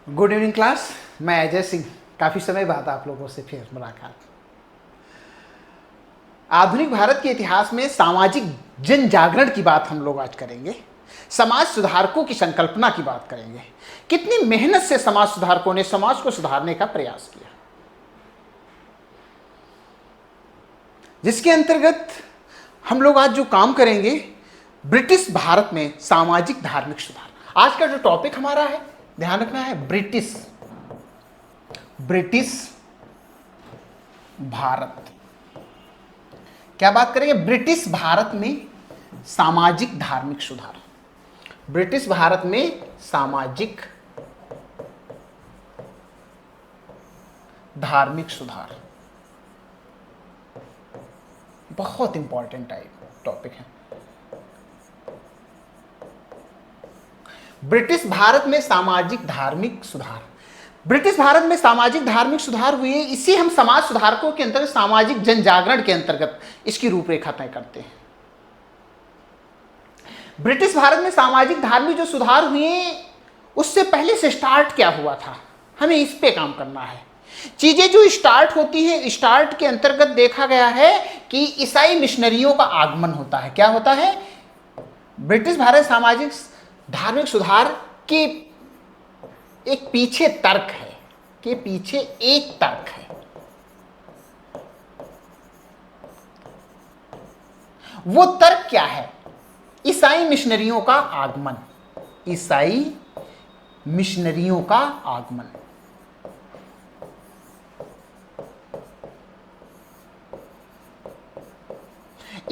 Good evening class. मैं अजय सिंह। काफ़ी समय बाद आप लोगों से फिर मुलाकात। आधुनिक भारत के इतिहास में सामाजिक जन जागरण की बात हम लोग आज करेंगे। समाज सुधारकों की संकल्पना की बात करेंगे। कितनी मेहनत से समाज सुधारकों ने समाज को सुधारने का प्रयास किया, जिसके अंतर्गत हम लोग आज जो काम करेंगे, ब्रिटिश भारत में सामाजिक धार्मिक सुधार। आज का जो टॉपिक हमारा है, ध्यान रखना है, ब्रिटिश भारत। क्या बात करेंगे? ब्रिटिश भारत में सामाजिक धार्मिक सुधार। ब्रिटिश भारत में सामाजिक धार्मिक सुधार बहुत इंपॉर्टेंट टॉपिक है। ब्रिटिश भारत में सामाजिक धार्मिक सुधार। ब्रिटिश भारत में सामाजिक धार्मिक सुधार हुए, इसे हम समाज सुधारकों के अंतर्गत सामाजिक जन जागरण के अंतर्गत इसकी रूपरेखा तय करते हैं। ब्रिटिश भारत में सामाजिक धार्मिक जो सुधार हुए, उससे पहले से स्टार्ट क्या हुआ था, हमें इस पे काम करना है। चीजें जो स्टार्ट होती हैं, स्टार्ट के अंतर्गत देखा गया है कि ईसाई मिशनरियों का आगमन होता है। क्या होता है? ब्रिटिश भारत सामाजिक धार्मिक सुधार के एक पीछे तर्क है, के पीछे एक तर्क है। वो तर्क क्या है? ईसाई मिशनरियों का आगमन। ईसाई मिशनरियों का आगमन।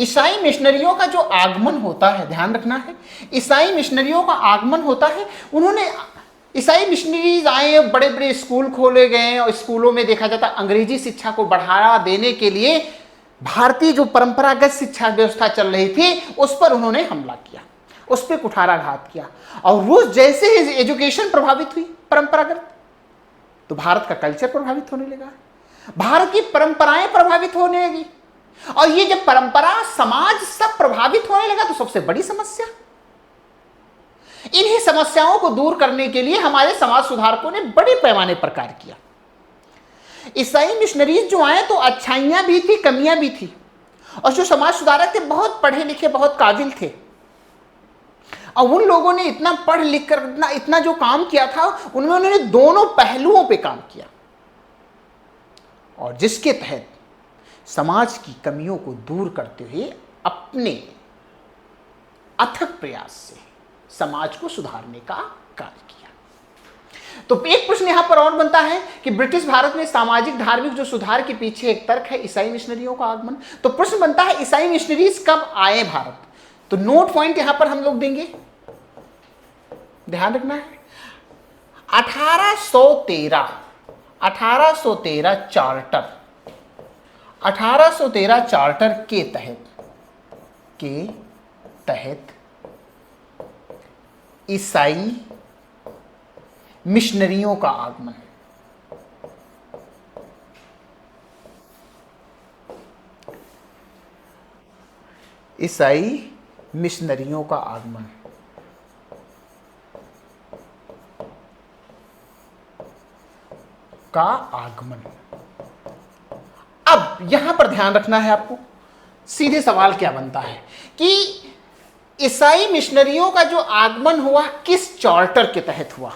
ईसाई मिशनरियों का जो आगमन होता है, ध्यान रखना है, ईसाई मिशनरियों का आगमन होता है। उन्होंने ईसाई मिशनरीज आए, बड़े बड़े स्कूल खोले गए और स्कूलों में देखा जाता अंग्रेजी शिक्षा को बढ़ावा देने के लिए भारतीय जो परंपरागत शिक्षा व्यवस्था चल रही थी, उस पर उन्होंने हमला किया, उस पर कुठाराघात किया। और वो जैसे ही एजुकेशन प्रभावित हुई परंपरागत, तो भारत का कल्चर प्रभावित होने लगा, भारत की परंपराएं प्रभावित होने लगी। और ये जब परंपरा समाज सब प्रभावित होने लगा, तो सबसे बड़ी समस्या, इन्हीं समस्याओं को दूर करने के लिए हमारे समाज सुधारकों ने बड़े पैमाने पर कार्य किया। ईसाई मिशनरीज जो आए, तो अच्छाइयां भी थी, कमियां भी थी। और जो समाज सुधारक थे, बहुत पढ़े लिखे, बहुत काबिल थे। और उन लोगों ने इतना पढ़ लिख कर इतना जो काम किया था, उन्होंने दोनों पहलुओं पे काम किया, और जिसके तहत समाज की कमियों को दूर करते हुए अपने अथक प्रयास से समाज को सुधारने का कार्य किया। तो एक प्रश्न यहां पर और बनता है कि ब्रिटिश भारत में सामाजिक धार्मिक जो सुधार के पीछे एक तर्क है ईसाई मिशनरियों का आगमन। तो प्रश्न बनता है, ईसाई मिशनरीज कब आए भारत? तो नोट पॉइंट यहां पर हम लोग देंगे, ध्यान रखना है। 1813 चार्टर के तहत ईसाई मिशनरियों का आगमन। ईसाई मिशनरियों का आगमन अब यहां पर ध्यान रखना है आपको। सीधे सवाल क्या बनता है कि ईसाई मिशनरियों का जो आगमन हुआ, किस चार्टर के तहत हुआ?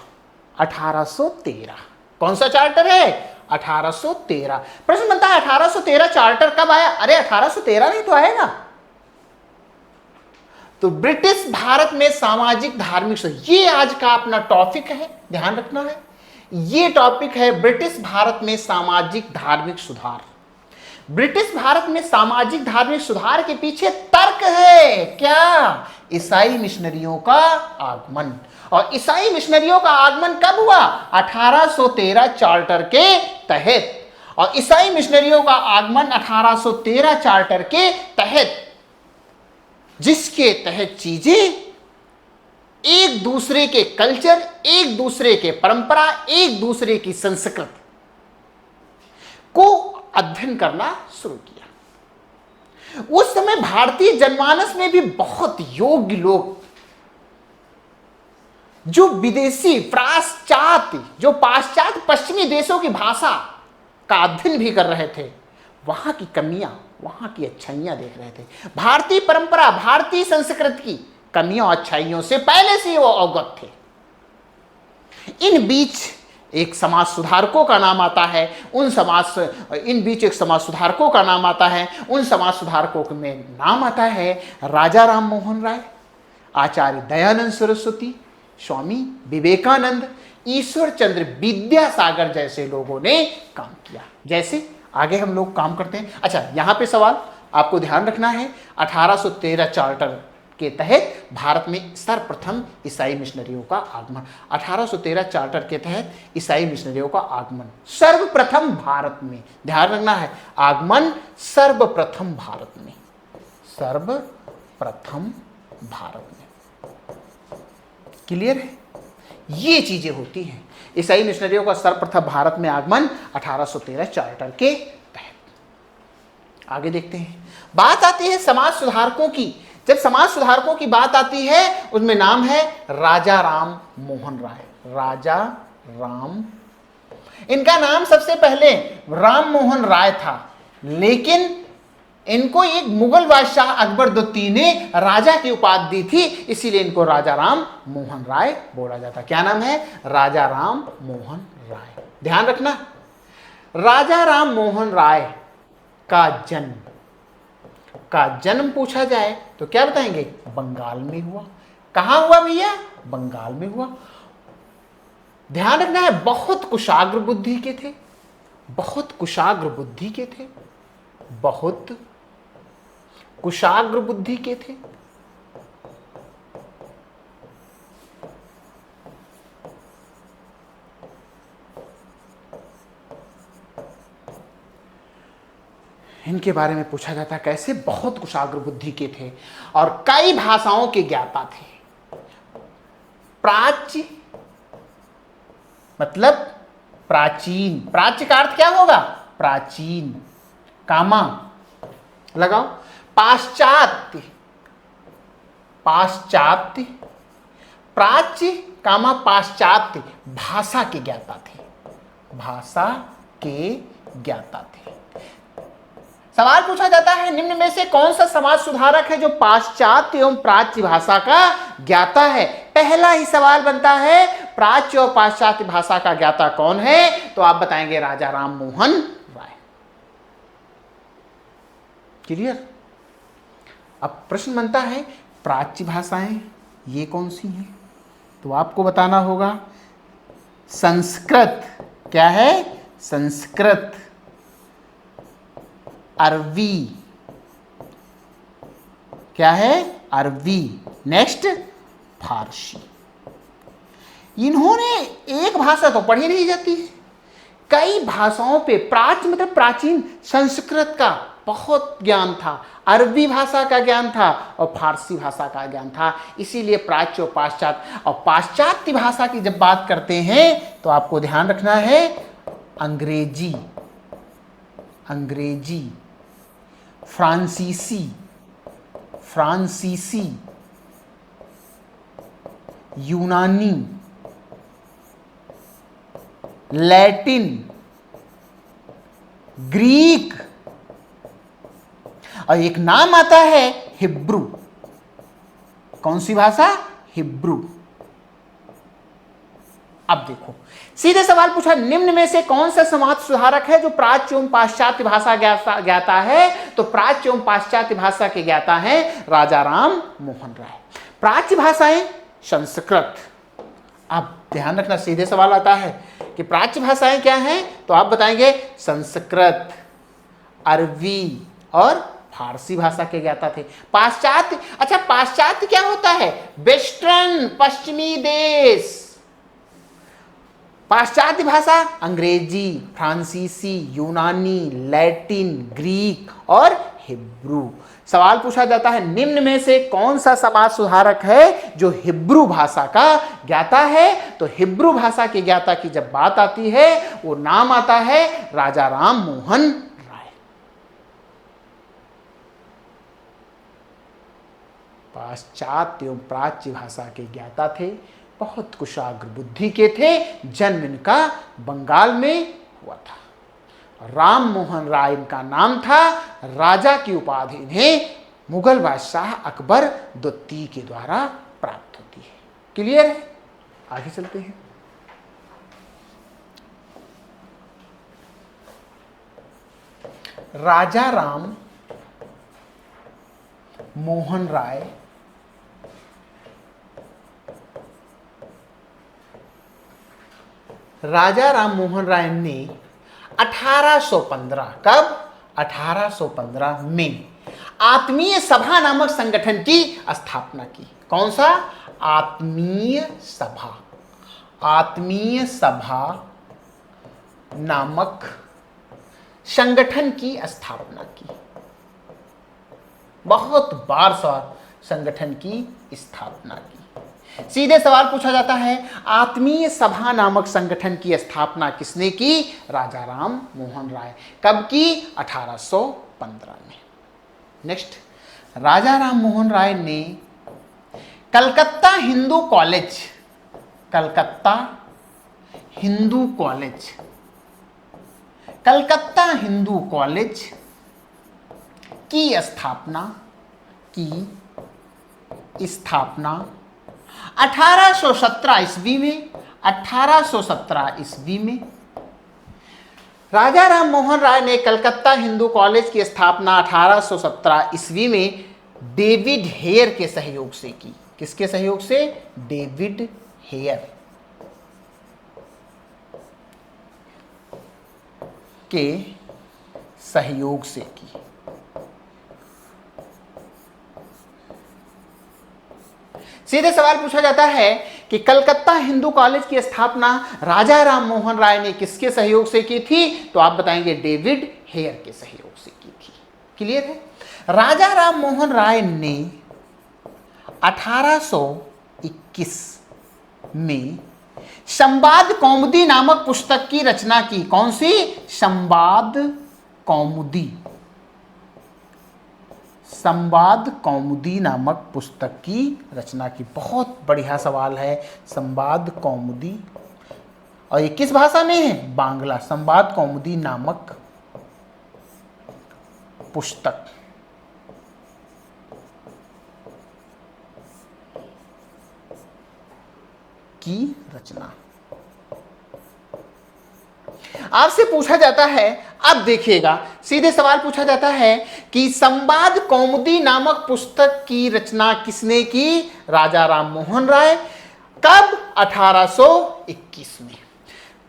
1813। कौन सा चार्टर है? 1813। प्रश्न बनता है, 1813 चार्टर कब आया? अरे 1813 नहीं तो आएगा। तो ब्रिटिश भारत में सामाजिक धार्मिक सुधार, ये आज का अपना टॉपिक है, ध्यान रखना है। ये टॉपिक है ब्रिटिश भारत में सामाजिक धार्मिक सुधार। ब्रिटिश भारत में सामाजिक धार्मिक सुधार के पीछे तर्क है क्या? ईसाई मिशनरियों का आगमन। और ईसाई मिशनरियों का आगमन कब हुआ? 1813 चार्टर के तहत। और ईसाई मिशनरियों का आगमन 1813 चार्टर के तहत, जिसके तहत चीजें एक दूसरे के कल्चर, एक दूसरे के परंपरा, एक दूसरे की संस्कृति को अध्ययन करना शुरू किया। उस समय भारतीय जनमानस में भी बहुत योग्य लोग जो विदेशी पाश्चात्य, जो पाश्चात्य पश्चिमी देशों की भाषा का अध्ययन भी कर रहे थे, वहां की कमियां, वहां की अच्छाइयां देख रहे थे। भारतीय परंपरा, भारतीय संस्कृति की कमियों अच्छाइयों से पहले से वो अवगत थे। इन बीच एक समाज सुधारकों का नाम आता है, इन बीच एक समाज सुधारकों का नाम आता है। उन समाज सुधारकों में नाम आता है राजा राम मोहन राय, आचार्य दयानंद सरस्वती, स्वामी विवेकानंद, ईश्वर चंद्र विद्यासागर जैसे लोगों ने काम किया। जैसे आगे हम लोग काम करते हैं। अच्छा, यहां पे सवाल आपको ध्यान रखना है, 1813 चार्टर के तहत भारत में सर्वप्रथम ईसाई मिशनरियों का आगमन। 1813 चार्टर के तहत ईसाई मिशनरियों का आगमन सर्वप्रथम भारत में, ध्यान रखना है, आगमन सर्वप्रथम भारत में, सर्वप्रथम भारत में। क्लियर है? ये चीजें होती हैं। ईसाई मिशनरियों का सर्वप्रथम भारत में आगमन 1813 चार्टर के तहत। आगे देखते हैं। बात आती है समाज सुधारकों की। जब समाज सुधारकों की बात आती है, उसमें नाम है राजा राम मोहन राय। राजा राम, इनका नाम सबसे पहले राम मोहन राय था, लेकिन इनको एक मुगल बादशाह अकबर द्वितीय ने राजा की उपाधि दी थी, इसीलिए इनको राजा राम मोहन राय बोला जाता। क्या नाम है? राजा राम मोहन राय। ध्यान रखना, राजा राम मोहन राय का जन्म पूछा जाए तो क्या बताएंगे? बंगाल में हुआ। कहां हुआ भैया? बंगाल में हुआ। ध्यान रखना है, बहुत कुशाग्र बुद्धि के थे, बहुत कुशाग्र बुद्धि के थे, बहुत कुशाग्र बुद्धि के थे। इनके बारे में पूछा जाता है कैसे? बहुत कुशाग्र बुद्धि के थे और कई भाषाओं के ज्ञाता थे। प्राच्य मतलब प्राचीन, प्राच्य का अर्थ क्या होगा? प्राचीन, कामा लगाओ, पाश्चात्य, पाश्चात्य, प्राच्य कामा पाश्चात्य, भाषा के ज्ञाता थे, भाषा के ज्ञाता थे। सवाल पूछा जाता है निम्न में से कौन सा समाज सुधारक है जो पाश्चात्य एवं प्राच्य भाषा का ज्ञाता है? पहला ही सवाल बनता है प्राच्य और पाश्चात्य भाषा का ज्ञाता कौन है? तो आप बताएंगे राजा राम मोहन राय। क्लियर? अब प्रश्न बनता है प्राच्य भाषाएं ये कौन सी हैं? तो आपको बताना होगा संस्कृत। क्या है? संस्कृत, अरबी, क्या है? अरबी। नेक्स्ट फारसी। इन्होंने एक भाषा तो पढ़ी नहीं जाती है, कई भाषाओं पे, प्राच्य मतलब प्राचीन, संस्कृत का बहुत ज्ञान था, अरबी भाषा का ज्ञान था और फारसी भाषा का ज्ञान था। इसीलिए प्राच्य और पाश्चात्य, और पाश्चात्य भाषा की जब बात करते हैं तो आपको ध्यान रखना है अंग्रेजी, अंग्रेजी, फ्रांसीसी, फ्रांसीसी, यूनानी, लैटिन, ग्रीक, और एक नाम आता है हिब्रू। कौन सी भाषा? हिब्रू। अब देखो, सीधे सवाल पूछा निम्न में से कौन सा समाज सुधारक है जो प्राच्य एवं पाश्चात्य भाषा ज्ञाता है? तो प्राच्य एवं पाश्चात्य भाषा के ज्ञाता है राजा राम मोहन राय। प्राच्य भाषाएं संस्कृत। अब ध्यान रखना, सीधे सवाल आता है कि प्राच्य भाषाएं क्या हैं? तो आप बताएंगे संस्कृत, अरबी और फारसी भाषा के ज्ञाता थे। पाश्चात्य, अच्छा पाश्चात्य क्या होता है? वेस्टर्न, पश्चिमी देश। पाश्चात्य भाषा अंग्रेजी, फ्रांसीसी, यूनानी, लैटिन, ग्रीक और हिब्रू। सवाल पूछा जाता है निम्न में से कौन सा समाज सुधारक है जो हिब्रू भाषा का ज्ञाता है? तो हिब्रू भाषा के ज्ञाता की जब बात आती है वो नाम आता है राजा राम मोहन राय। पाश्चात्य एवं प्राच्य भाषा के ज्ञाता थे बहुत कुशाग्र बुद्धि के थे। जन्म इनका बंगाल में हुआ था। राम मोहन राय इनका नाम था। राजा की उपाधि इन्हें मुगल बादशाह अकबर द्वितीय के द्वारा प्राप्त होती है। क्लियर है? आगे चलते हैं। राजा राम मोहन राय राजा राम मोहन राय ने 1815 कब 1815 में आत्मीय सभा नामक संगठन की स्थापना की। कौन सा? आत्मीय सभा। आत्मीय सभा नामक संगठन की स्थापना की। बहुत बार संगठन की स्थापना की। सीधे सवाल पूछा जाता है, आत्मीय सभा नामक संगठन की स्थापना किसने की? राजा राम मोहन राय। कब की? 1815 में। नेक्स्ट, राजा राम मोहन राय ने Calcutta Hindu college, Calcutta Hindu college, Calcutta Hindu college की स्थापना 1817 ईस्वी में। 1817 ईस्वी में राजा राम मोहन राय ने कलकत्ता हिंदू कॉलेज की स्थापना 1817 ईस्वी में डेविड हेयर के सहयोग से की। किसके सहयोग से? डेविड हेयर के सहयोग से की। सीधे सवाल पूछा जाता है कि कलकत्ता हिंदू कॉलेज की स्थापना राजा राम मोहन राय ने किसके सहयोग से की थी? तो आप बताएंगे डेविड हेयर के सहयोग से की थी। क्लियर है? राजा राम मोहन राय ने 1821 में संवाद कौमुदी नामक पुस्तक की रचना की। कौन सी? संवाद कौमुदी। संवाद कौमुदी नामक पुस्तक की रचना की। बहुत बढ़िया सवाल है। संवाद कौमुदी, और ये किस भाषा में है? बांग्ला। संवाद कौमुदी नामक पुस्तक की रचना। आपसे पूछा जाता है, अब देखिएगा, सीधे सवाल पूछा जाता है कि संवाद कौमुदी नामक पुस्तक की रचना किसने की? राजा राम मोहन राय। कब? 1821 में।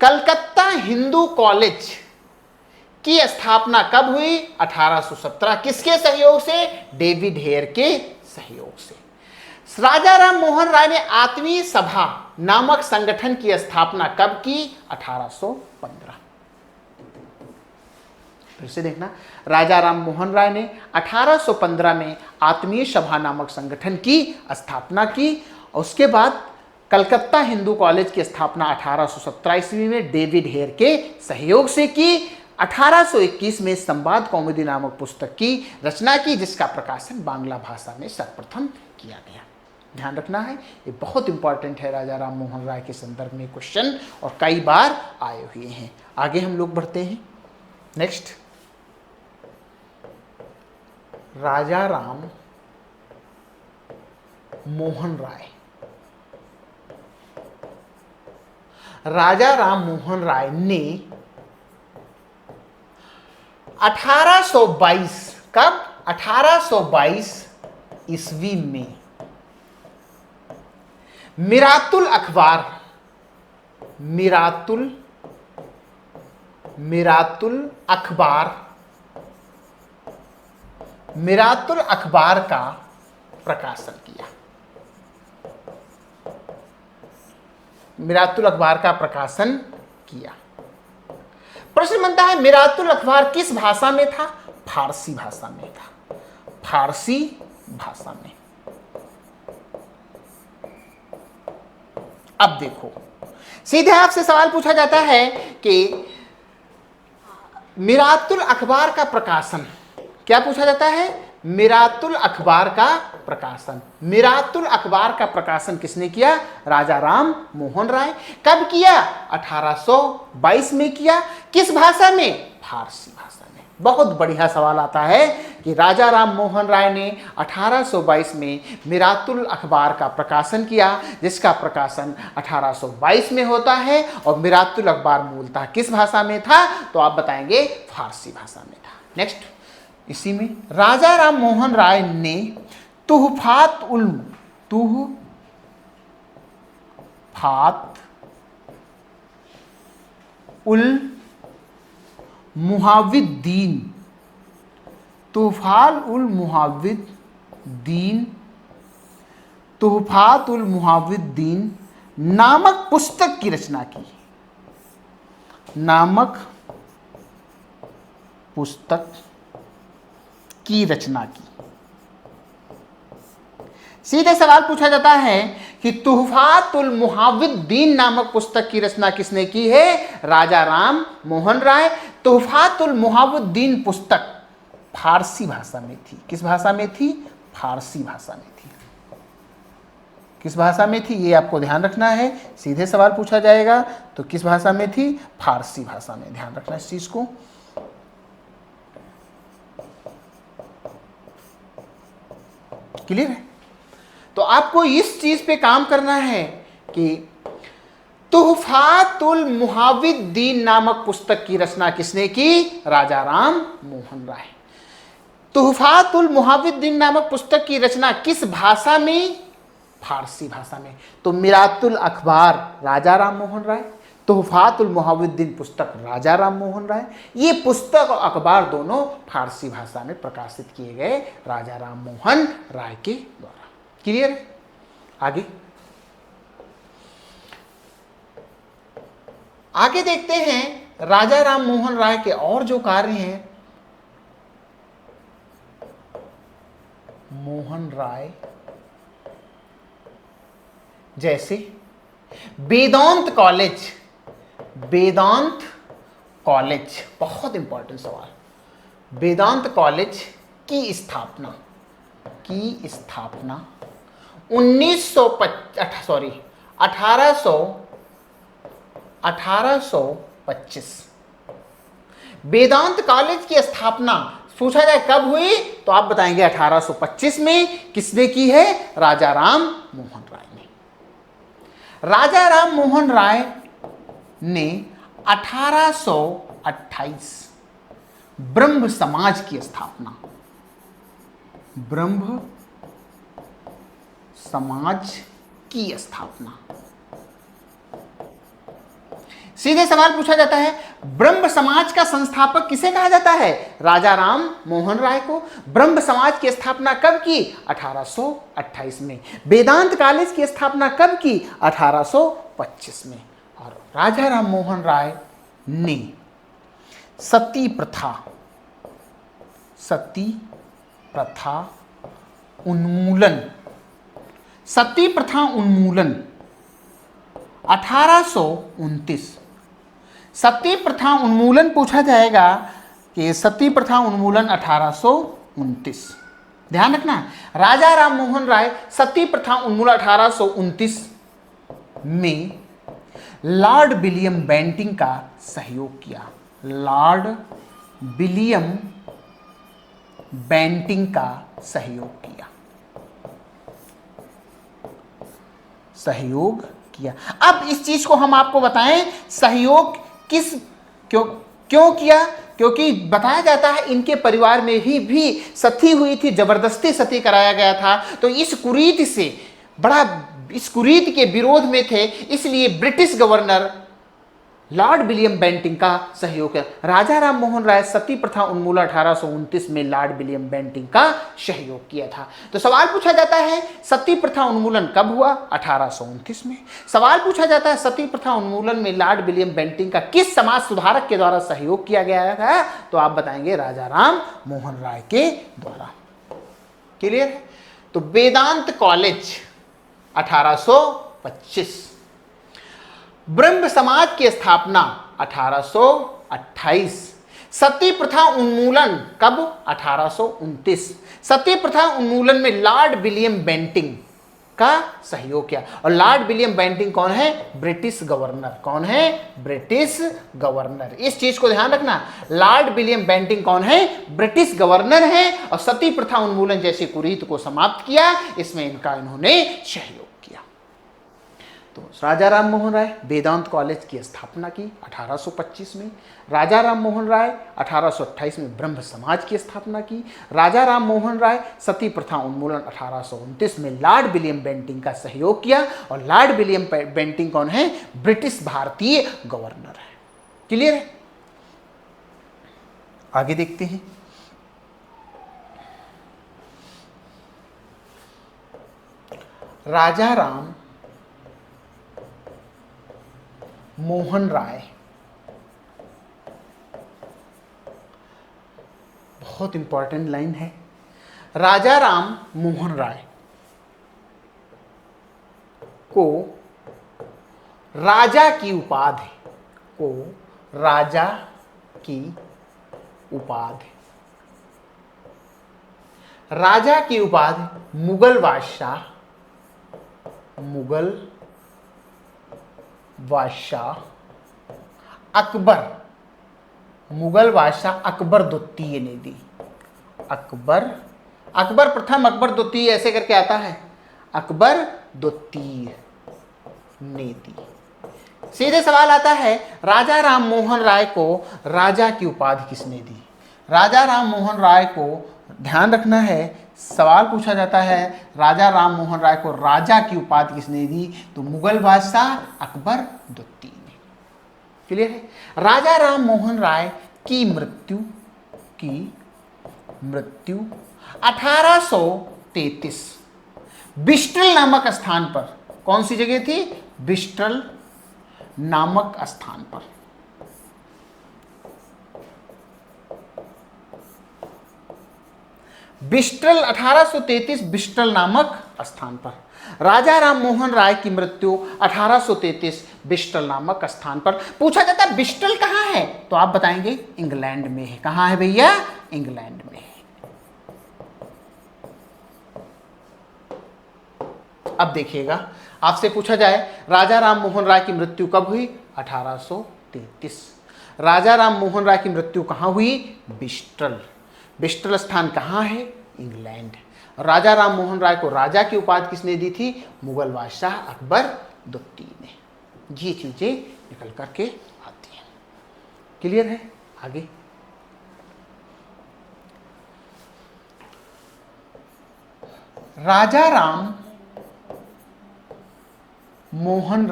कलकत्ता हिंदू कॉलेज की स्थापना कब हुई? 1817। किसके सहयोग से? डेविड हेयर के सहयोग से। राजा राम मोहन राय ने आत्मीय सभा नामक संगठन की स्थापना कब की? 1815। फिर से देखना, राजा राम मोहन राय ने 1815 में आत्मीय सभा नामक संगठन की स्थापना की, और उसके बाद कलकत्ता हिंदू कॉलेज की स्थापना 1817 ईस्वी में डेविड हेयर के सहयोग से की। 1821 में संवाद कौमुदी नामक पुस्तक की रचना की, जिसका प्रकाशन बांग्ला भाषा में सर्वप्रथम किया गया। ध्यान रखना है, ये बहुत इंपॉर्टेंट है। राजा राम मोहन राय के संदर्भ में क्वेश्चन और कई बार आए हुए हैं। आगे हम लोग बढ़ते हैं। नेक्स्ट, राजा राम मोहन राय। राजा राम मोहन राय ने 1822, कब? 1822 ईस्वी में मिरातुल अखबार, मिरातुल अखबार का प्रकाशन किया। मिरातुल अखबार का प्रकाशन किया। प्रश्न बनता है, मिरातुल अखबार किस भाषा में था? फारसी भाषा में था। फारसी भाषा में। अब देखो, सीधे आपसे सवाल पूछा जाता है कि मिरातुल अखबार का प्रकाशन, क्या पूछा जाता है? मिरातुल अखबार का प्रकाशन, मिरातुल अखबार का प्रकाशन किसने किया? राजा राम मोहन राय। कब किया? 1822 में किया। किस भाषा में? फारसी भाषा में। बहुत बढ़िया सवाल आता है कि राजा राम मोहन राय ने 1822 में मिरातुल अखबार का प्रकाशन किया, जिसका प्रकाशन 1822 में होता है। और मिरातुल अखबार मूलतः किस भाषा में था? तो आप बताएंगे फारसी भाषा में था। नेक्स्ट, इसी में राजा राम मोहन राय ने तुहफात उल मुहाविद्दीन तुहफात उल मुहाविद्दीन नामक पुस्तक की रचना की। नामक पुस्तक की रचना की। सीधे सवाल पूछा जाता है कि तुहफातुल मुहाविद्दीन नामक पुस्तक की रचना किसने की है? राजा राम मोहन राय। तुहफातुल मुहाविद्दीन पुस्तक फारसी भाषा में थी। किस भाषा में थी? फारसी भाषा में थी। किस भाषा में थी ये आपको ध्यान रखना है। सीधे सवाल पूछा जाएगा तो किस भाषा में थी? फारसी भाषा में। ध्यान रखना इस चीज को। क्लियर है? तो आपको इस चीज पे काम करना है कि तुहफातुल मुहाविद्दीन नामक पुस्तक की रचना किसने की? राजा राम मोहन राय। तुहफातुल मुहाविद्दीन नामक पुस्तक की रचना किस भाषा में? फारसी भाषा में। तो मिरातुल अखबार राजा राम मोहन राय, तुहफातुल मुहाविद्दीन पुस्तक राजा राम मोहन राय। ये पुस्तक और अखबार दोनों फारसी भाषा में प्रकाशित किए गए राजा राम मोहन राय के द्वारा। क्लियर है? आगे देखते हैं राजा राम मोहन राय के और जो कार्य हैं। मोहन राय जैसे वेदांत कॉलेज, बहुत इंपॉर्टेंट सवाल। वेदांत कॉलेज की स्थापना 1825। वेदांत कॉलेज की स्थापना पूछा जाए कब हुई तो आप बताएंगे 1825 में। किसने की है? राजा राम मोहन राय ने। राजा राम मोहन राय ने 1828 ब्रह्म समाज की स्थापना, ब्रह्म समाज की स्थापना। सीधे सवाल पूछा जाता है ब्रह्म समाज का संस्थापक किसे कहा जाता है? राजा राम मोहन राय को। ब्रह्म समाज की स्थापना कब की? 1828 में। वेदांत कॉलेज की स्थापना कब की? 1825 में। और राजा राम मोहन राय ने सती प्रथा उन्मूलन 1829। सती प्रथा उन्मूलन पूछा जाएगा कि सती प्रथा उन्मूलन 1829। ध्यान रखना, राजा राम मोहन राय सती प्रथा उन्मूलन 1829 में लॉर्ड विलियम बेंटिंक का सहयोग किया। लॉर्ड विलियम बेंटिंक का सहयोग किया। अब इस चीज को हम आपको बताएं, सहयोग क्यों किया? क्योंकि बताया जाता है इनके परिवार में ही भी सती हुई थी, जबरदस्ती सती कराया गया था। तो इस कुरीति के विरोध में थे, इसलिए British governor Lord William Bentinck का सहयोग किया। राजा राम मोहन राय सती प्रथा उन्मूलन 1829 में लॉर्ड विलियम बेंटिंक का सहयोग किया था। तो सवाल पूछा जाता है सती प्रथा उन्मूलन कब हुआ? 1829 में। सवाल पूछा जाता है सती प्रथा उन्मूलन में लॉर्ड विलियम बेंटिंक का किस समाज सुधारक के द्वारा सहयोग किया गया था? तो आप बताएंगे राजा राम मोहन राय के द्वारा। क्लियर है? तो वेदांत कॉलेज 1825, ब्रह्म समाज की स्थापना 1828, सती प्रथा उन्मूलन कब? 1829। सती प्रथा उन्मूलन में लॉर्ड विलियम बेंटिंग का सहयोग किया। और लॉर्ड विलियम बेंटिंग कौन है? British governor. कौन है? British governor. इस चीज को ध्यान रखना, लॉर्ड विलियम बेंटिंग कौन है? ब्रिटिश गवर्नर है। और सती प्रथा उन्मूलन जैसे कुरीत को समाप्त किया, इसमें इन्होंने सहयोग किया। तो राजा राम मोहन राय वेदांत कॉलेज की स्थापना की 1825 में। राजा राम मोहन राय 1828 में ब्रह्म समाज की स्थापना की। राजा राम मोहन राय सती प्रथा उन्मूलन 1829 में लॉर्ड विलियम बेंटिंग का सहयोग किया। और लॉर्ड विलियम बेंटिंग कौन है? ब्रिटिश भारतीय गवर्नर है। क्लियर है? आगे देखते हैं। राजा राम मोहन राय बहुत इंपॉर्टेंट लाइन है। राजा राम मोहन राय को राजा की उपाधि राजा की उपाधि मुगल बादशाह अकबर द्वितीय ने दी। अकबर प्रथम, अकबर द्वितीय ऐसे करके आता है। अकबर द्वितीय ने दी। सीधे सवाल आता है, राजा राम मोहन राय को राजा की उपाधि किसने दी? राजा राम मोहन राय को ध्यान रखना है, सवाल पूछा जाता है राजा राम मोहन राय को राजा की उपाधि किसने दी? तो मुगल बादशाह अकबर द्वितीय ने। क्लियर है? राजा राम मोहन राय की मृत्यु 1833 बिस्टल नामक स्थान पर। कौन सी जगह थी? बिस्टल नामक स्थान पर। बिस्टल 1833 बिस्टल नामक स्थान पर। राजा राम मोहन राय की मृत्यु 1833 बिस्टल नामक स्थान पर। पूछा जाता है बिस्टल कहां है? तो आप बताएंगे इंग्लैंड में है। कहां है भैया? इंग्लैंड में है। अब देखिएगा, आपसे पूछा जाए राजा राम मोहन राय की मृत्यु कब हुई? 1833। राजा राम मोहन राय की मृत्यु कहां हुई? बिस्टल। बिस्टल स्थान कहां है? इंग्लैंड। राजा राम मोहन राय को राजा की उपाधि किसने दी थी? मुगल बादशाह अकबर द्वितीय ने। ये चीजें निकल करके आती हैं। क्लियर है? आगे राजा राम मोहन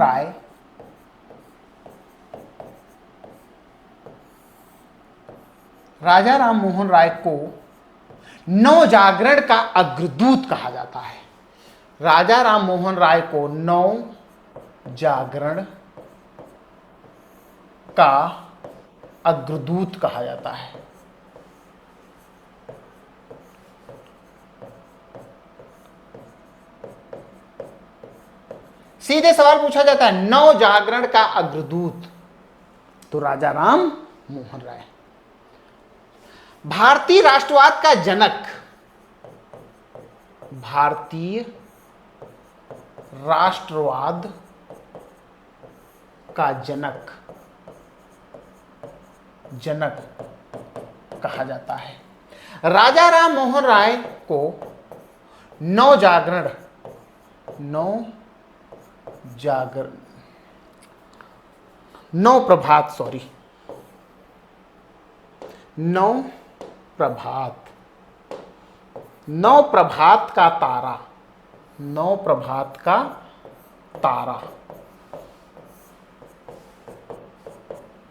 राय को नव जागरण का अग्रदूत कहा जाता है। राजा राम मोहन राय को नव जागरण का अग्रदूत कहा जाता है। सीधे सवाल पूछा जाता है नव जागरण का अग्रदूत, तो राजा राम मोहन राय। भारतीय राष्ट्रवाद का जनक, भारतीय राष्ट्रवाद का जनक कहा जाता है। राजा राम मोहन राय को नव प्रभात का तारा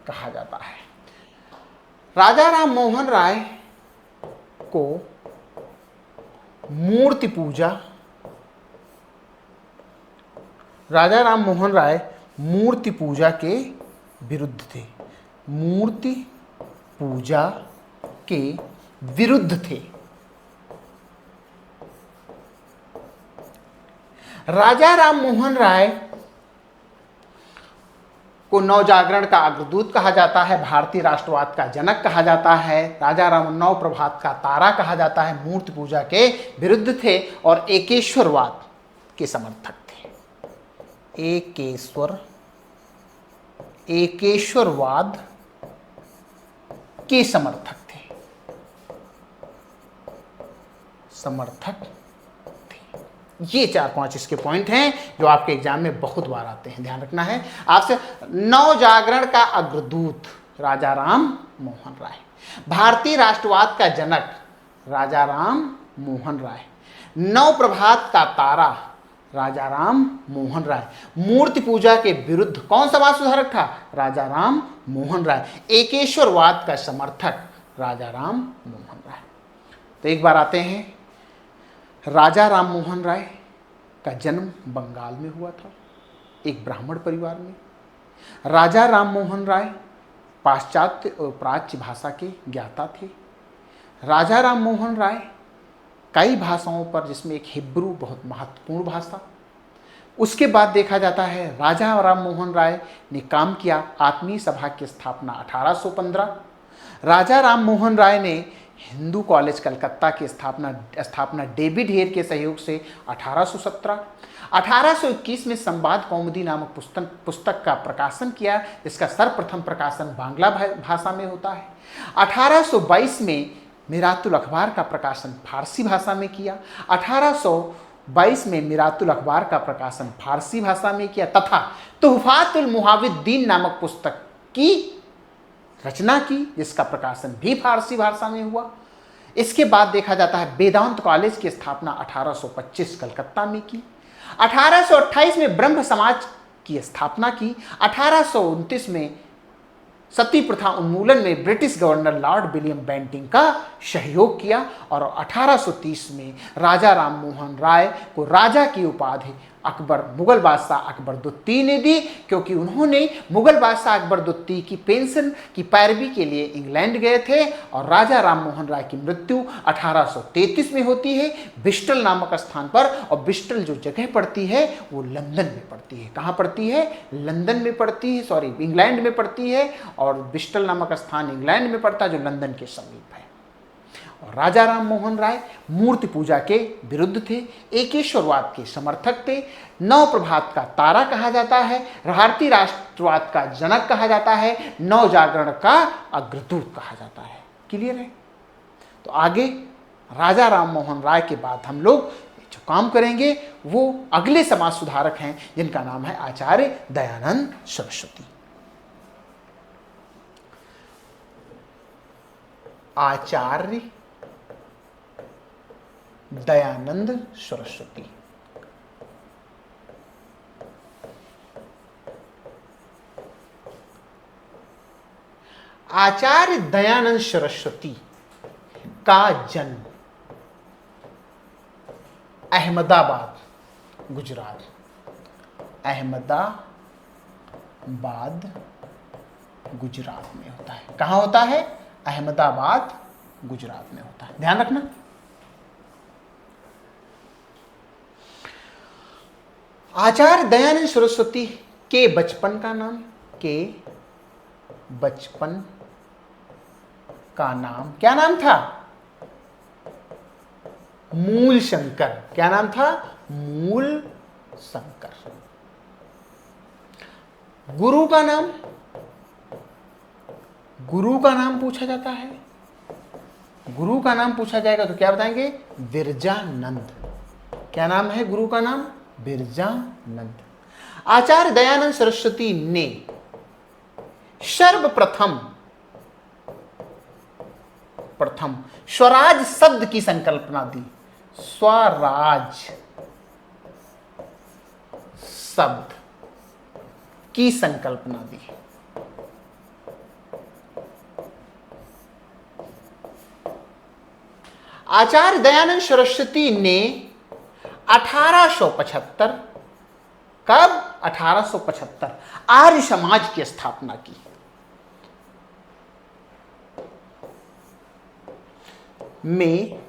कहा जाता है। राजा राम मोहन राय को मूर्ति पूजा, राजा राम मोहन राय मूर्ति पूजा के विरुद्ध थे। मूर्ति पूजा के विरुद्ध थे। राजा राम मोहन राय को नवजागरण का अग्रदूत कहा जाता है, भारतीय राष्ट्रवाद का जनक कहा जाता है, राजा राम नव प्रभात का तारा कहा जाता है, मूर्ति पूजा के विरुद्ध थे और एकेश्वरवाद के समर्थक थे। एकेश्वरवाद के समर्थक थे। ये 4-5 इसके पॉइंट हैं जो आपके एग्जाम में बहुत बार आते हैं, ध्यान रखना है आपसे। नवजागरण का अग्रदूत राजा राम मोहन राय, भारतीय राष्ट्रवाद का जनक राजा राम मोहन राय, नव प्रभात का तारा राजा राम मोहन राय, मूर्ति पूजा के विरुद्ध कौन समाज सुधारक था? राजा राम मोहन राय, एकेश्वरवाद का समर्थक राजा राम मोहन राय। तो एक बार आते हैं, राजा राम मोहन राय का जन्म बंगाल में हुआ था, एक ब्राह्मण परिवार में। राजा राम मोहन राय पाश्चात्य और प्राच्य भाषा के ज्ञाता थे। राजा राम मोहन राय कई भाषाओं पर, जिसमें एक हिब्रू बहुत महत्वपूर्ण भाषा। उसके बाद देखा जाता है राजा राम मोहन राय ने काम किया आत्मीय सभा की स्थापना 1815। राजा राम मोहन राय ने हिंदू कॉलेज कलकत्ता की स्थापना डेविड हेयर के सहयोग से 1817। 1821 में संवाद कौमुदी नामक पुस्तक का प्रकाशन किया, जिसका सर्वप्रथम प्रकाशन बांग्ला भाषा में होता है। 1822 में मिरातुल अखबार का प्रकाशन फारसी भाषा में किया। 1822 में मिरातुल अखबार का प्रकाशन फारसी भाषा में किया तथा तुहफातुल मुहाविद्दीन नामक पुस्तक की रचना की, जिसका प्रकाशन भी फारसी भाषा में हुआ। इसके बाद देखा जाता है वेदांत कॉलेज की स्थापना 1825 कलकत्ता में की। 1828 में ब्रह्म समाज की स्थापना की। 1829 में सती प्रथा उन्मूलन में British governor Lord William Bentinck का सहयोग किया और 1830 में राजा राम मोहन राय को राजा की उपाधि मुगल बादशाह अकबर द्वितीय ने दी, क्योंकि उन्होंने मुगल बादशाह अकबर द्वितीय की पेंशन की पैरवी के लिए इंग्लैंड गए थे। और राजा राम मोहन राय की मृत्यु 1833 में होती है ब्रिस्टल नामक स्थान पर, और ब्रिस्टल जो जगह पड़ती है वो लंदन में पड़ती है। कहाँ पड़ती है? लंदन में पड़ती है, सॉरी इंग्लैंड में पड़ती है, और ब्रिस्टल नामक स्थान इंग्लैंड में पड़ता है जो लंदन के समीप है। और राजा राम मोहन राय मूर्ति पूजा के विरुद्ध थे, एकेश्वरवाद के समर्थक थे, नव प्रभात का तारा कहा जाता है, भारतीय राष्ट्रवाद का जनक कहा जाता है, नव जागरण का अग्रदूत कहा जाता है। क्लियर है? तो आगे राजा राम मोहन राय के बाद हम लोग जो काम करेंगे वो अगले समाज सुधारक हैं, जिनका नाम है आचार्य दयानंद सरस्वती। आचार्य दयानंद सरस्वती। आचार्य दयानंद सरस्वती का जन्म अहमदाबाद, गुजरात, अहमदाबाद गुजरात में होता है। कहाँ होता है? अहमदाबाद गुजरात में होता है, ध्यान रखना। आचार्य दयानंद सरस्वती के बचपन का नाम क्या नाम था? मूल शंकर। क्या नाम था? मूल शंकर। गुरु का नाम पूछा जाता है। गुरु का नाम पूछा जाएगा तो क्या बताएंगे? बिरजानंद। क्या नाम है गुरु का नाम? बिरजानंद। आचार्य दयानंद सरस्वती ने सर्वप्रथम स्वराज शब्द की संकल्पना दी। स्वराज शब्द की संकल्पना दी। आचार्य दयानंद सरस्वती ने 1875 कब? 1875 आर्य समाज की स्थापना की। में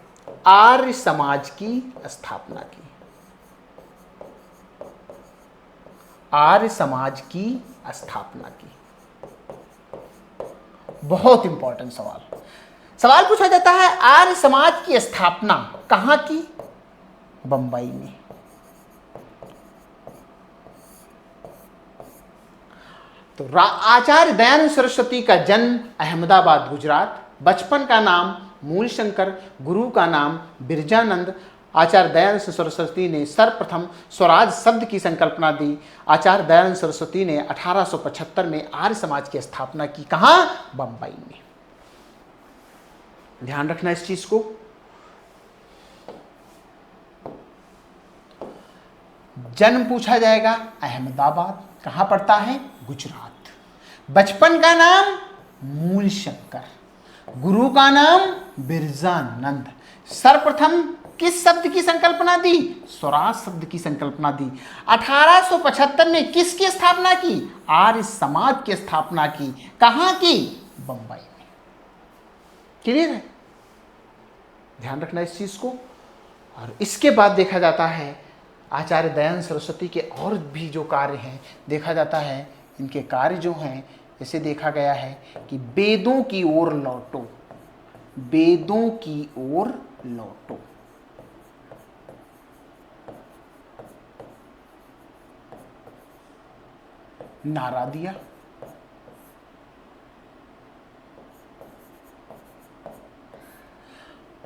आर्य समाज की स्थापना की। आर्य समाज की स्थापना की? बहुत इंपॉर्टेंट सवाल। सवाल पूछा जाता है आर्य समाज की स्थापना कहां की? बंबई में। तो आचार्य दयानंद सरस्वती का जन्म अहमदाबाद गुजरात। बचपन का नाम मूलशंकर, गुरु का नाम बिरजानंद। आचार्य दयानंद सरस्वती ने सर्वप्रथम स्वराज शब्द की संकल्पना दी। आचार्य दयानंद सरस्वती ने 1875 में आर्य समाज की स्थापना की। कहां? बंबई में। ध्यान रखना इस चीज को। जन्म पूछा जाएगा अहमदाबाद, कहां पड़ता है? गुजरात। बचपन का नाम मूलशंकर, गुरु का नाम बिरजानंद। सर्वप्रथम किस शब्द की संकल्पना दी? स्वराज शब्द की संकल्पना दी। 1875 में किसकी स्थापना की? आर्य समाज की स्थापना की। कहां की? बंबई में। क्लियर है? ध्यान रखना इस चीज को। और इसके बाद देखा जाता है आचार्य दयानंद सरस्वती के और भी जो कार्य हैं, देखा जाता है इनके कार्य जो हैं, जैसे देखा गया है कि वेदों की ओर लौटो, वेदों की ओर लौटो। नारा दिया।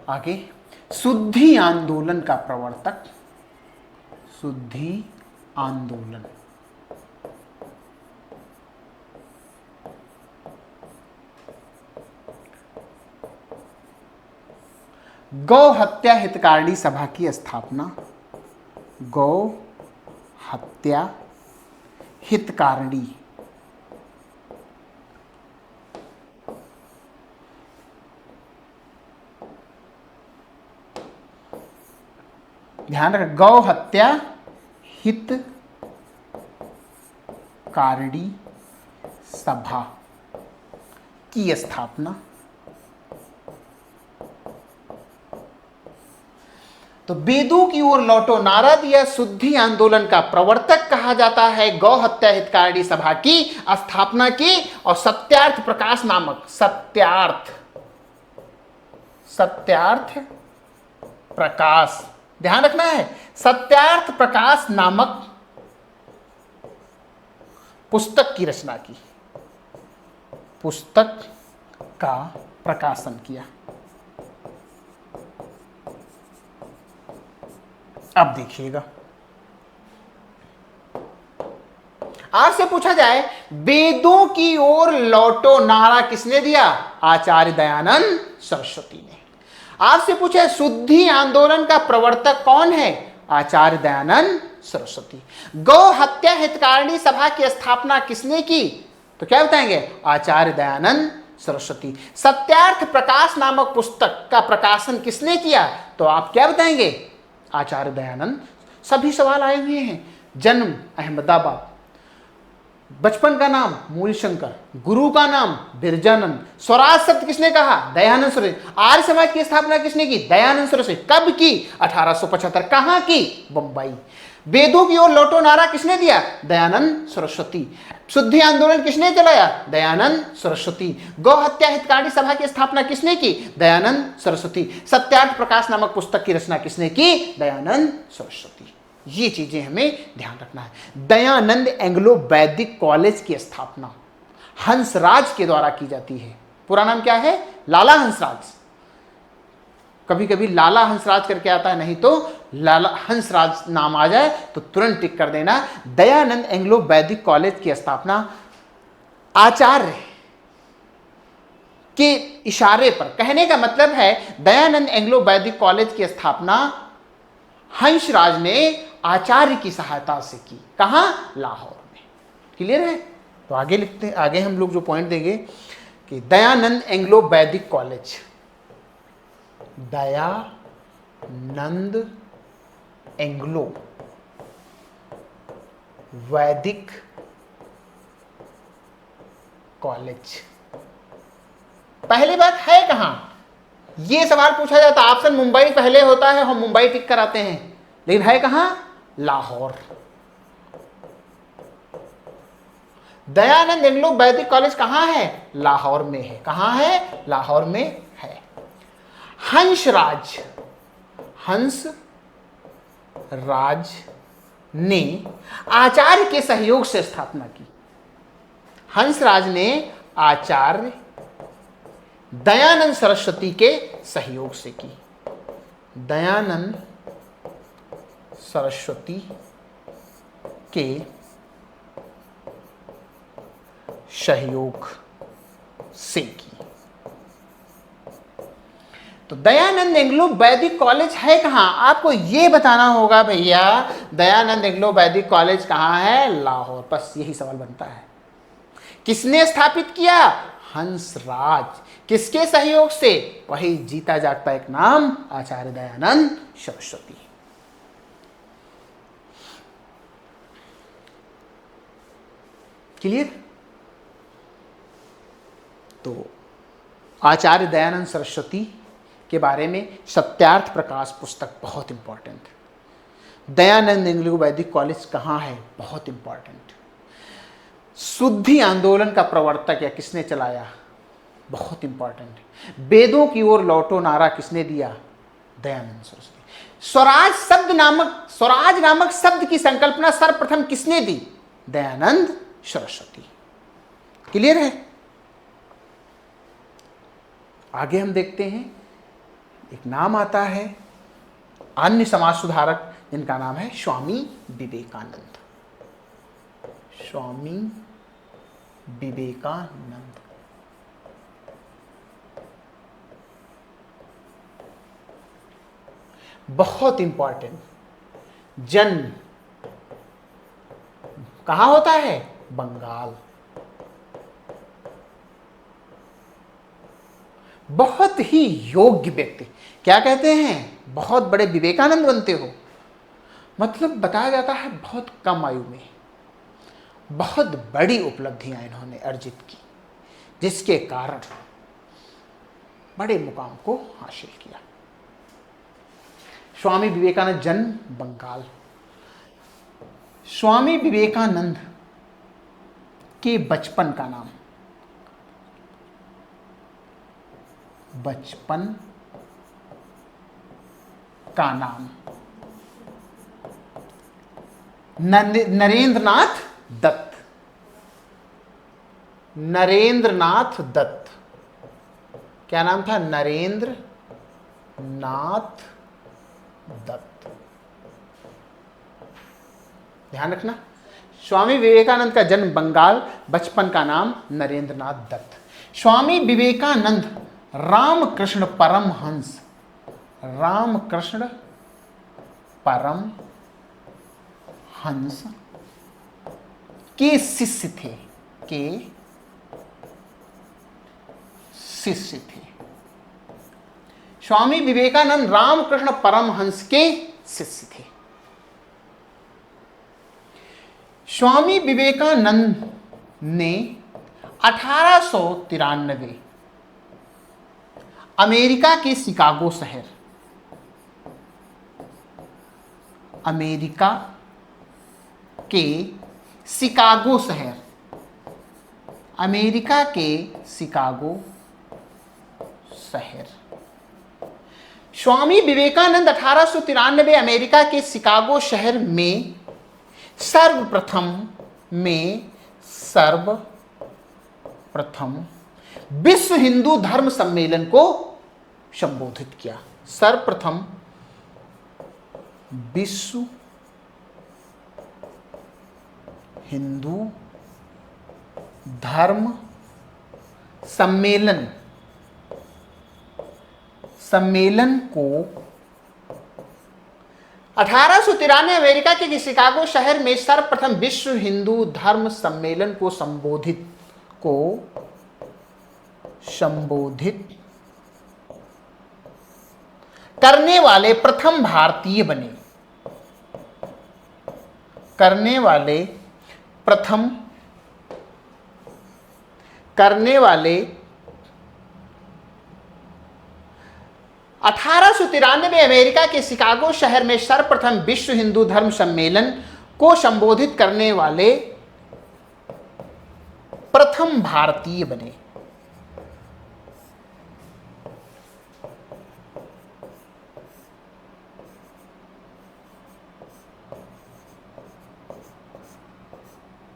आगे शुद्धि आंदोलन का प्रवर्तक, शुद्धि आंदोलन। गौ हत्या हितकारिणी सभा की स्थापना, गौ हत्या हितकारिणी। ध्यान रखें, गौ हत्या हितकारिणी सभा की स्थापना। तो वेदों की ओर लौटो नारा दिया, शुद्धि आंदोलन का प्रवर्तक कहा जाता है, गौ हत्या हितकारिणी सभा की स्थापना की, और सत्यार्थ प्रकाश नामक, सत्यार्थ प्रकाश, ध्यान रखना है, सत्यार्थ प्रकाश नामक पुस्तक की रचना की, पुस्तक का प्रकाशन किया। अब देखिएगा, आपसे पूछा जाए वेदों की ओर लौटो नारा किसने दिया? आचार्य दयानंद सरस्वती ने। आपसे पूछा शुद्धि आंदोलन का प्रवर्तक कौन है? आचार्य दयानंद सरस्वती। गौ हत्या हितकारिणी सभा की स्थापना किसने की? तो क्या बताएंगे? आचार्य दयानंद सरस्वती। सत्यार्थ प्रकाश नामक पुस्तक का प्रकाशन किसने किया? तो आप क्या बताएंगे? आचार्य दयानंद। सभी सवाल आए हुए हैं। जन्म अहमदाबाद, बचपन का नाम मूलशंकर, गुरु का नाम बिरजानंद, स्वराज शब्द किसने कहा? दयानंद सरस्वती। आर्य समाज की स्थापना किसने की? दयानंद सरस्वती। कब की? 1875। कहां की? बंबई। वेदों की ओर लौटो नारा किसने दिया? दयानंद सरस्वती। शुद्धि आंदोलन किसने चलाया? दयानंद सरस्वती। गौ हत्या हितकारिणी सभा की स्थापना किसने की? दयानंद सरस्वती। सत्यार्थ प्रकाश नामक पुस्तक की रचना किसने की? दयानंद सरस्वती। ये चीजें हमें ध्यान रखना है। दयानंद एंग्लो वैदिक कॉलेज की स्थापना हंसराज के द्वारा की जाती है। पूरा नाम क्या है? लाला हंसराज। कभी कभी लाला हंसराज करके आता है, नहीं तो लाला हंसराज नाम आ जाए तो तुरंत टिक कर देना। दयानंद एंग्लो वैदिक कॉलेज की स्थापना आचार्य के इशारे पर, कहने का मतलब है दयानंद एंग्लो वैदिक कॉलेज की स्थापना हंसराज ने आचार्य की सहायता से की। कहां? लाहौर में। क्लियर है? तो आगे लिखते हैं, आगे हम लोग जो पॉइंट देंगे कि दयानंद एंग्लो वैदिक कॉलेज, दयानंद एंग्लो वैदिक कॉलेज। पहली बात है कहां? ये सवाल पूछा जाता है, ऑप्शन मुंबई पहले होता है, हम मुंबई टिक कराते हैं, लेकिन है कहां? लाहौर। दयानंद एंग्लो वैदिक कॉलेज कहाँ है? लाहौर में है। कहाँ है? लाहौर में है। हंसराज, हंस राज ने आचार्य के सहयोग से स्थापना की। हंसराज ने आचार्य दयानंद सरस्वती के सहयोग से की। दयानंद सरस्वती के सहयोग से की। तो दयानंद एंग्लो वैदिक कॉलेज है कहां? आपको यह बताना होगा भैया, दयानंद एंग्लो वैदिक कॉलेज कहां है? लाहौर। बस यही सवाल बनता है। किसने स्थापित किया? हंसराज। किसके सहयोग से? वही जीता जागता एक नाम, आचार्य दयानंद सरस्वती। क्लियर? तो आचार्य दयानंद सरस्वती के बारे में सत्यार्थ प्रकाश पुस्तक बहुत इंपॉर्टेंट। दयानंद एंग्लो वैदिक कॉलेज कहाँ है? बहुत इंपॉर्टेंट। शुद्धि आंदोलन का प्रवर्तक या किसने चलाया? बहुत इंपॉर्टेंट। वेदों की ओर लौटो नारा किसने दिया? दयानंद सरस्वती। स्वराज नामक शब्द की संकल्पना सर्वप्रथम किसने दी? दयानंद सरस्वती। क्लियर है? आगे हम देखते हैं, एक नाम आता है अन्य समाज सुधारक जिनका नाम है स्वामी विवेकानंद। स्वामी विवेकानंद। बहुत इंपॉर्टेंट। जन्म कहां होता है? बंगाल। बहुत ही योग्य व्यक्ति। क्या कहते हैं? बहुत बड़े विवेकानंद बनते हो। मतलब बताया जाता है बहुत कम आयु में बहुत बड़ी उपलब्धियां इन्होंने अर्जित की, जिसके कारण बड़े मुकाम को हासिल किया। स्वामी विवेकानंद, जन्म बंगाल। स्वामी विवेकानंद के बचपन का नाम, बचपन का नाम नरेंद्रनाथ दत्त। नरेंद्रनाथ दत्त। क्या नाम था? नरेंद्र नाथ दत्त। ध्यान रखना, स्वामी विवेकानंद का जन्म बंगाल, बचपन का नाम नरेंद्रनाथ दत्त। स्वामी विवेकानंद रामकृष्ण परमहंस, रामकृष्ण परमहंस के शिष्य थे। के शिष्य थे। स्वामी विवेकानंद रामकृष्ण परमहंस के शिष्य थे। स्वामी विवेकानंद ने 1893 अमेरिका के शिकागो शहर, अमेरिका के शिकागो शहर, अमेरिका के शिकागो शहर। स्वामी विवेकानंद 1893 अमेरिका के शिकागो शहर में सर्वप्रथम विश्व हिंदू धर्म सम्मेलन को संबोधित किया। सर्वप्रथम विश्व हिंदू धर्म सम्मेलन को 1893 अमेरिका के शिकागो शहर में सर्वप्रथम विश्व हिंदू धर्म सम्मेलन को संबोधित करने वाले प्रथम भारतीय बने। करने वाले 1893 अमेरिका के शिकागो शहर में सर्वप्रथम विश्व हिंदू धर्म सम्मेलन को संबोधित करने वाले प्रथम भारतीय बने।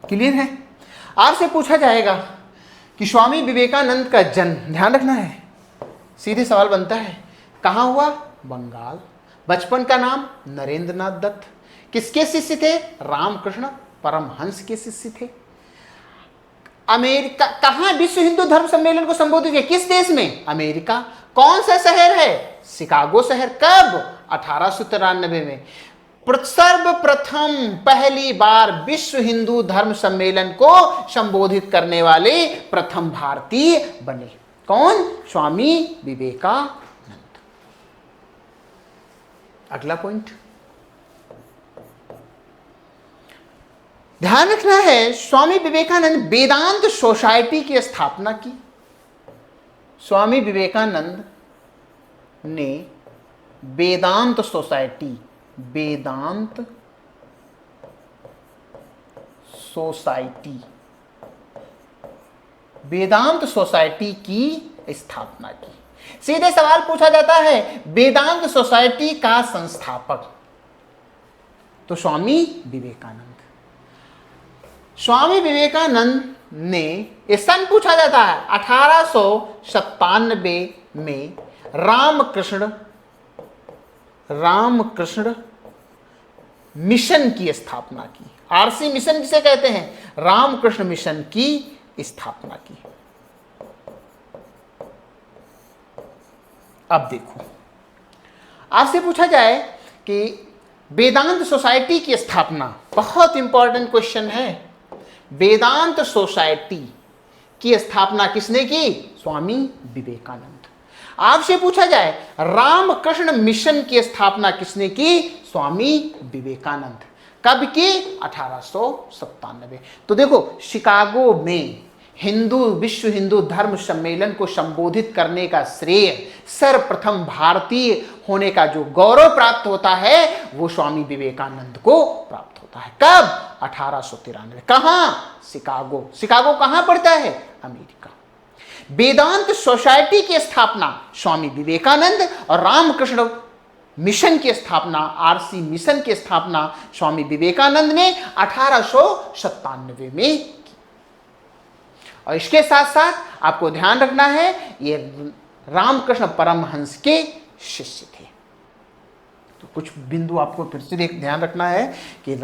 क्लियर है। आपसे पूछा जाएगा कि स्वामी विवेकानंद का जन्म, ध्यान रखना है, सीधे सवाल बनता है कहाँ हुआ, बंगाल। बचपन का नाम नरेंद्रनाथ दत्त। किसके शिष्य थे, रामकृष्ण परमहंस के शिष्य थे। अमेरिका, कहाँ विश्व हिंदू धर्म सम्मेलन को संबोधित किया, किस देश में, अमेरिका। कौन सा शहर है, शिकागो शहर। कब, 1893 में। सर्वप्रथम पहली बार विश्व हिंदू धर्म सम्मेलन को संबोधित करने वाले प्रथम भारतीय बने। कौन, स्वामी विवेकानंद। अगला पॉइंट ध्यान रखना है, स्वामी विवेकानंद वेदांत सोसाइटी की स्थापना की। स्वामी विवेकानंद ने वेदांत सोसाइटी, वेदांत सोसाइटी, वेदांत सोसाइटी की स्थापना की। सीधे सवाल पूछा जाता है, वेदांत सोसाइटी का संस्थापक, तो स्वामी विवेकानंद। स्वामी विवेकानंद ने, यह सन पूछा जाता है, 1897 में रामकृष्ण मिशन की स्थापना की। आरसी मिशन जिसे कहते हैं, रामकृष्ण मिशन की स्थापना की। अब देखो, आपसे पूछा जाए कि वेदांत सोसाइटी की स्थापना, बहुत इंपॉर्टेंट क्वेश्चन है, वेदांत सोसाइटी की स्थापना किसने की, स्वामी विवेकानंद। आपसे पूछा जाए रामकृष्ण मिशन की स्थापना किसने की, स्वामी विवेकानंद। कब की, 1897। तो देखो, शिकागो में विश्व हिंदू धर्म सम्मेलन को संबोधित करने का श्रेय, सर्वप्रथम भारतीय होने का जो गौरव प्राप्त होता है, वो स्वामी विवेकानंद को प्राप्त होता है। कब, 1893। कहां, शिकागो। शिकागो कहां पड़ता है, अमेरिका। वेदांत सोसाइटी की स्थापना स्वामी विवेकानंद और रामकृष्ण मिशन की स्थापना, आरसी मिशन की स्थापना स्वामी विवेकानंद ने 1897 में की। और इसके साथ साथ आपको ध्यान रखना है, ये रामकृष्ण परमहंस के शिष्य थे। तो कुछ बिंदु आपको फिर से ध्यान रखना है कि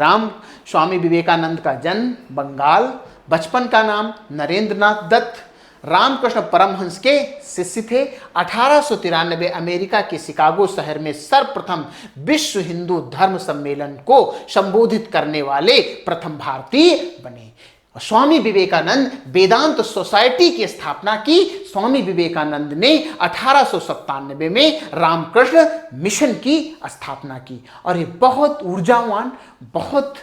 स्वामी विवेकानंद का जन्म बंगाल, बचपन का नाम नरेंद्रनाथ दत्त, रामकृष्ण परमहंस के शिष्य थे। 1893 अमेरिका के शिकागो शहर में सर्वप्रथम विश्व हिंदू धर्म सम्मेलन को संबोधित करने वाले प्रथम भारतीय बने। स्वामी विवेकानंद वेदांत सोसाइटी की स्थापना की। स्वामी विवेकानंद ने 1897 में रामकृष्ण मिशन की स्थापना की। और ये बहुत ऊर्जावान, बहुत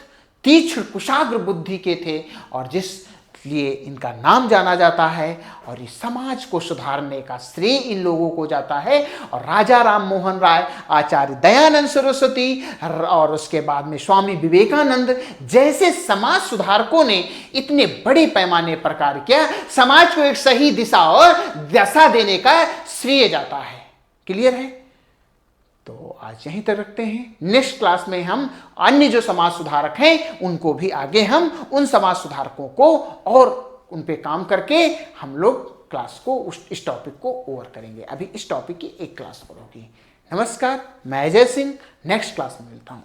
तीक्ष्ण कुशाग्र बुद्धि के थे, और जिस लिए इनका नाम जाना जाता है, और इस समाज को सुधारने का श्रेय इन लोगों को जाता है। और राजा राम मोहन राय, आचार्य दयानंद सरस्वती, और उसके बाद में स्वामी विवेकानंद जैसे समाज सुधारकों ने इतने बड़े पैमाने पर कार्य किया, समाज को एक सही दिशा और दशा देने का श्रेय जाता है। क्लियर है। तो आज यहीं तक रखते हैं। नेक्स्ट क्लास में हम अन्य जो समाज सुधारक हैं उनको भी आगे हम उन समाज सुधारकों को और उन पे काम करके हम लोग क्लास को इस टॉपिक को ओवर करेंगे। अभी इस टॉपिक की एक क्लास और होगी। नमस्कार, मैं अजय सिंह, नेक्स्ट क्लास में मिलता हूं।